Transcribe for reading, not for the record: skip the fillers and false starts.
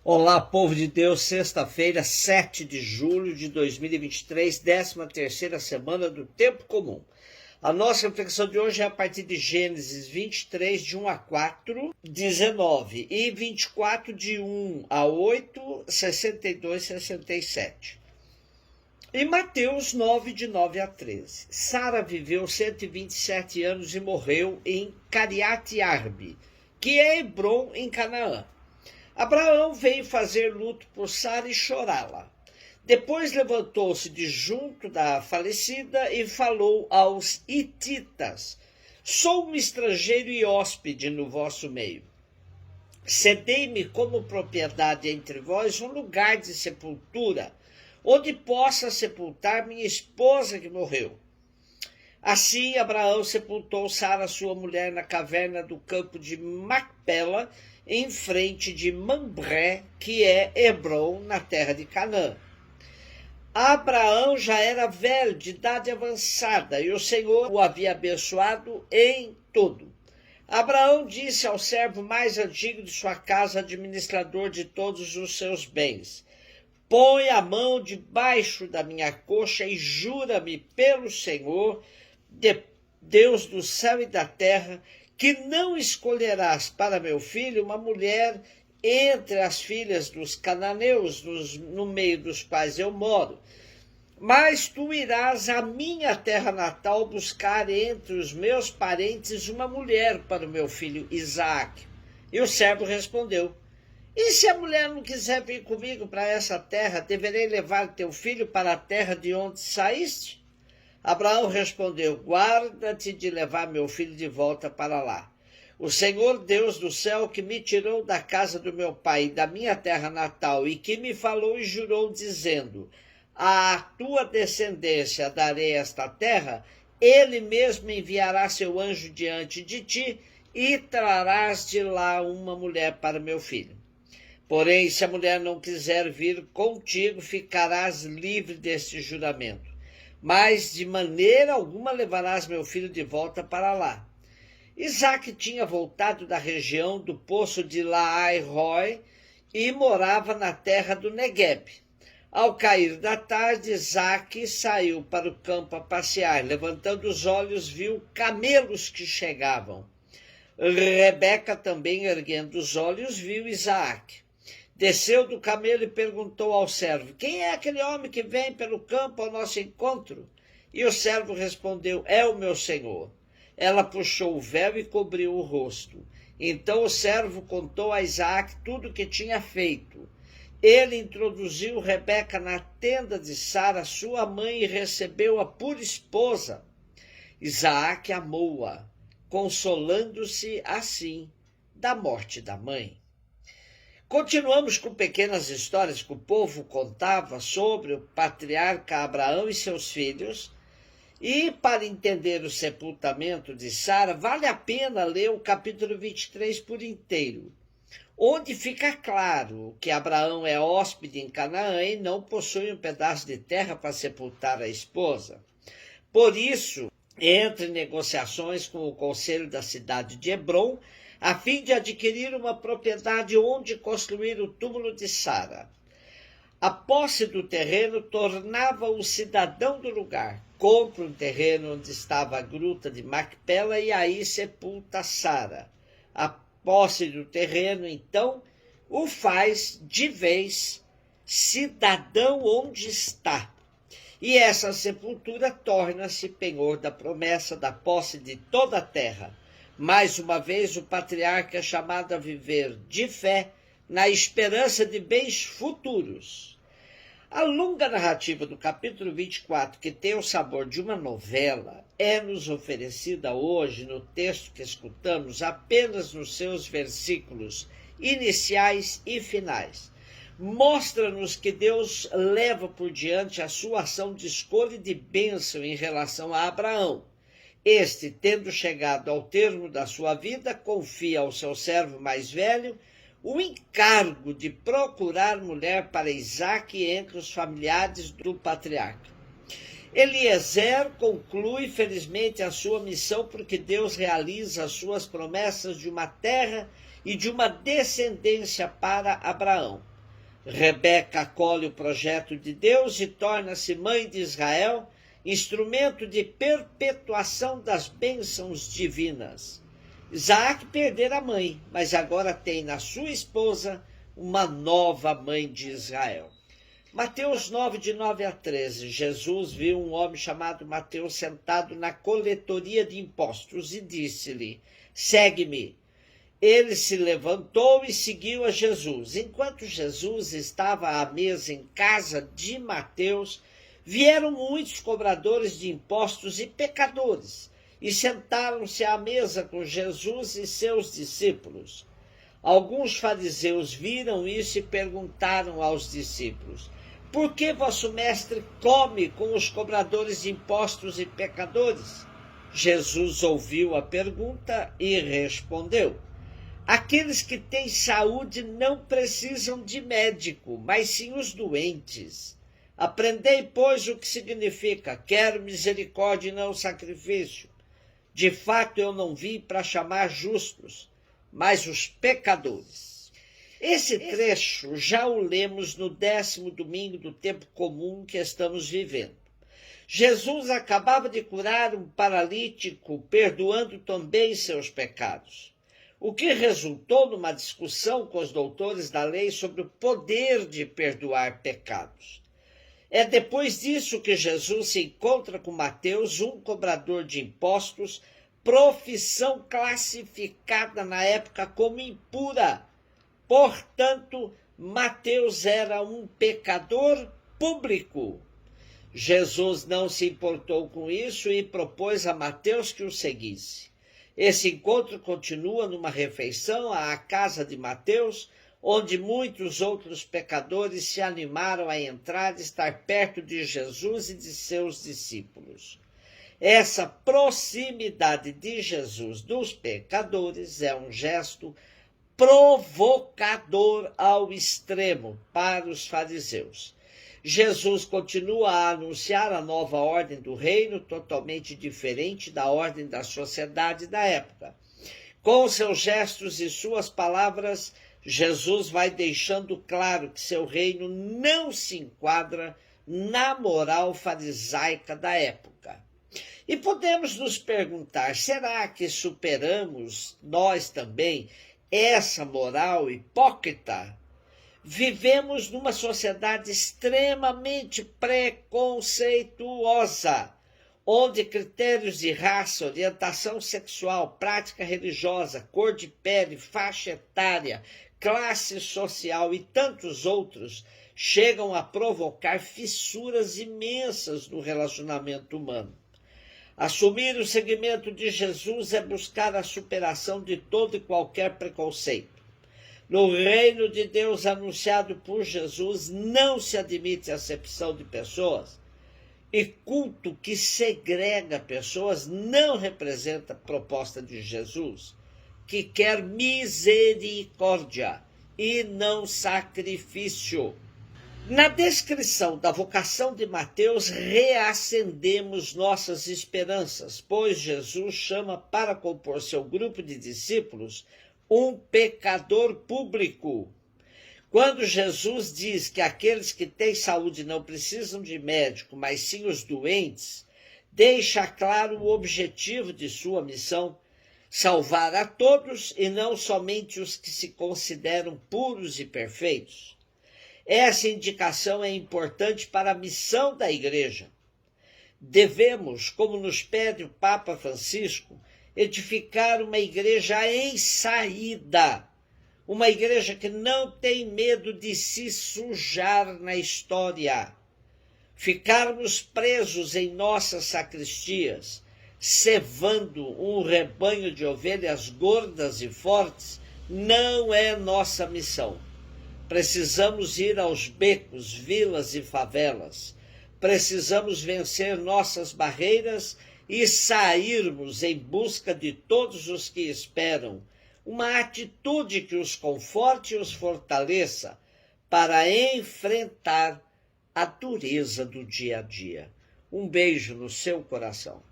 Olá, povo de Deus, sexta-feira, 7 de julho de 2023, 13ª semana do Tempo Comum. A nossa reflexão de hoje é a partir de Gênesis 23, de 1 a 4, 19, e 24, de 1 a 8, 62, 67. E Mateus 9, de 9 a 13. Sara viveu 127 anos e morreu em Cariate-Arbe, que é Hebrom, em Canaã. Abraão veio fazer luto por Sara e chorá-la. Depois levantou-se de junto da falecida e falou aos hititas: Sou um estrangeiro e hóspede no vosso meio. Cedei-me como propriedade entre vós um lugar de sepultura, onde possa sepultar minha esposa que morreu. Assim Abraão sepultou Sara, sua mulher, na caverna do campo de Macpela, em frente de Mambré, que é Hebrom, na terra de Canaã. Abraão já era velho, de idade avançada, e o Senhor o havia abençoado em tudo. Abraão disse ao servo mais antigo de sua casa, administrador de todos os seus bens: Põe a mão debaixo da minha coxa e jura-me pelo Senhor, Deus do céu e da terra, que não escolherás para meu filho uma mulher entre as filhas dos cananeus, no meio dos quais eu moro, mas tu irás à minha terra natal buscar entre os meus parentes uma mulher para o meu filho Isaque. E o servo respondeu: E se a mulher não quiser vir comigo para essa terra, deverei levar teu filho para a terra de onde saíste? Abraão respondeu: Guarda-te de levar meu filho de volta para lá. O Senhor Deus do céu, que me tirou da casa do meu pai e da minha terra natal, e que me falou e jurou, dizendo: À tua descendência darei esta terra, ele mesmo enviará seu anjo diante de ti, e trarás de lá uma mulher para meu filho. Porém, se a mulher não quiser vir contigo, ficarás livre deste juramento. Mas de maneira alguma levarás meu filho de volta para lá. Isaque tinha voltado da região do poço de Laai-Roi e morava na terra do Negueb. Ao cair da tarde, Isaque saiu para o campo a passear. Levantando os olhos, viu camelos que chegavam. Rebeca, também erguendo os olhos, viu Isaque. Desceu do camelo e perguntou ao servo: Quem é aquele homem que vem pelo campo ao nosso encontro? E o servo respondeu: É o meu senhor. Ela puxou o véu e cobriu o rosto. Então o servo contou a Isaque tudo o que tinha feito. Ele introduziu Rebeca na tenda de Sara, sua mãe, e recebeu-a por esposa. Isaque amou-a, consolando-se assim da morte da mãe. Continuamos com pequenas histórias que o povo contava sobre o patriarca Abraão e seus filhos. E para entender o sepultamento de Sara, vale a pena ler o capítulo 23 por inteiro, onde fica claro que Abraão é hóspede em Canaã e não possui um pedaço de terra para sepultar a esposa. Por isso, entra em negociações com o conselho da cidade de Hebrom, a fim de adquirir uma propriedade onde construir o túmulo de Sara. A posse do terreno tornava-o cidadão do lugar. Compra um terreno onde estava a gruta de Macpela e aí sepulta Sara. A posse do terreno, então, o faz de vez cidadão onde está. E essa sepultura torna-se penhor da promessa da posse de toda a terra. Mais uma vez, o patriarca é chamado a viver de fé, na esperança de bens futuros. A longa narrativa do capítulo 24, que tem o sabor de uma novela, é-nos oferecida hoje no texto que escutamos apenas nos seus versículos iniciais e finais. Mostra-nos que Deus leva por diante a sua ação de escolha e de bênção em relação a Abraão. Este, tendo chegado ao termo da sua vida, confia ao seu servo mais velho o encargo de procurar mulher para Isaque entre os familiares do patriarca. Eliezer conclui felizmente a sua missão, porque Deus realiza as suas promessas de uma terra e de uma descendência para Abraão. Rebeca acolhe o projeto de Deus e torna-se mãe de Israel, instrumento de perpetuação das bênçãos divinas. Isaac perdera a mãe, mas agora tem na sua esposa uma nova mãe de Israel. Mateus 9, de 9 a 13. Jesus viu um homem chamado Mateus sentado na coletoria de impostos e disse-lhe: segue-me. Ele se levantou e seguiu a Jesus. Enquanto Jesus estava à mesa em casa de Mateus, vieram muitos cobradores de impostos e pecadores, e sentaram-se à mesa com Jesus e seus discípulos. Alguns fariseus viram isso e perguntaram aos discípulos: por que vosso mestre come com os cobradores de impostos e pecadores? Jesus ouviu a pergunta e respondeu: aqueles que têm saúde não precisam de médico, mas sim os doentes. Aprendei, pois, o que significa: quero misericórdia e não sacrifício. De fato, eu não vim para chamar justos, mas os pecadores. Esse trecho já o lemos no 10º domingo do tempo comum que estamos vivendo. Jesus acabava de curar um paralítico, perdoando também seus pecados, o que resultou numa discussão com os doutores da lei sobre o poder de perdoar pecados. É depois disso que Jesus se encontra com Mateus, um cobrador de impostos, profissão classificada na época como impura. Portanto, Mateus era um pecador público. Jesus não se importou com isso e propôs a Mateus que o seguisse. Esse encontro continua numa refeição à casa de Mateus, onde muitos outros pecadores se animaram a entrar e estar perto de Jesus e de seus discípulos. Essa proximidade de Jesus dos pecadores é um gesto provocador ao extremo para os fariseus. Jesus continua a anunciar a nova ordem do reino, totalmente diferente da ordem da sociedade da época. Com seus gestos e suas palavras, Jesus vai deixando claro que seu reino não se enquadra na moral farisaica da época. E podemos nos perguntar: será que superamos nós também essa moral hipócrita? Vivemos numa sociedade extremamente preconceituosa, onde critérios de raça, orientação sexual, prática religiosa, cor de pele, faixa etária, classe social e tantos outros chegam a provocar fissuras imensas no relacionamento humano. Assumir o seguimento de Jesus é buscar a superação de todo e qualquer preconceito. No reino de Deus anunciado por Jesus, não se admite acepção de pessoas, e culto que segrega pessoas não representa a proposta de Jesus, que quer misericórdia e não sacrifício. Na descrição da vocação de Mateus, reacendemos nossas esperanças, pois Jesus chama para compor seu grupo de discípulos um pecador público. Quando Jesus diz que aqueles que têm saúde não precisam de médico, mas sim os doentes, deixa claro o objetivo de sua missão: salvar a todos e não somente os que se consideram puros e perfeitos. Essa indicação é importante para a missão da Igreja. Devemos, como nos pede o Papa Francisco, edificar uma igreja em saída, uma igreja que não tem medo de se sujar na história. Ficarmos presos em nossas sacristias, cevando um rebanho de ovelhas gordas e fortes, não é nossa missão. Precisamos ir aos becos, vilas e favelas. Precisamos vencer nossas barreiras e sairmos em busca de todos os que esperam, uma atitude que os conforte e os fortaleça para enfrentar a dureza do dia a dia. Um beijo no seu coração.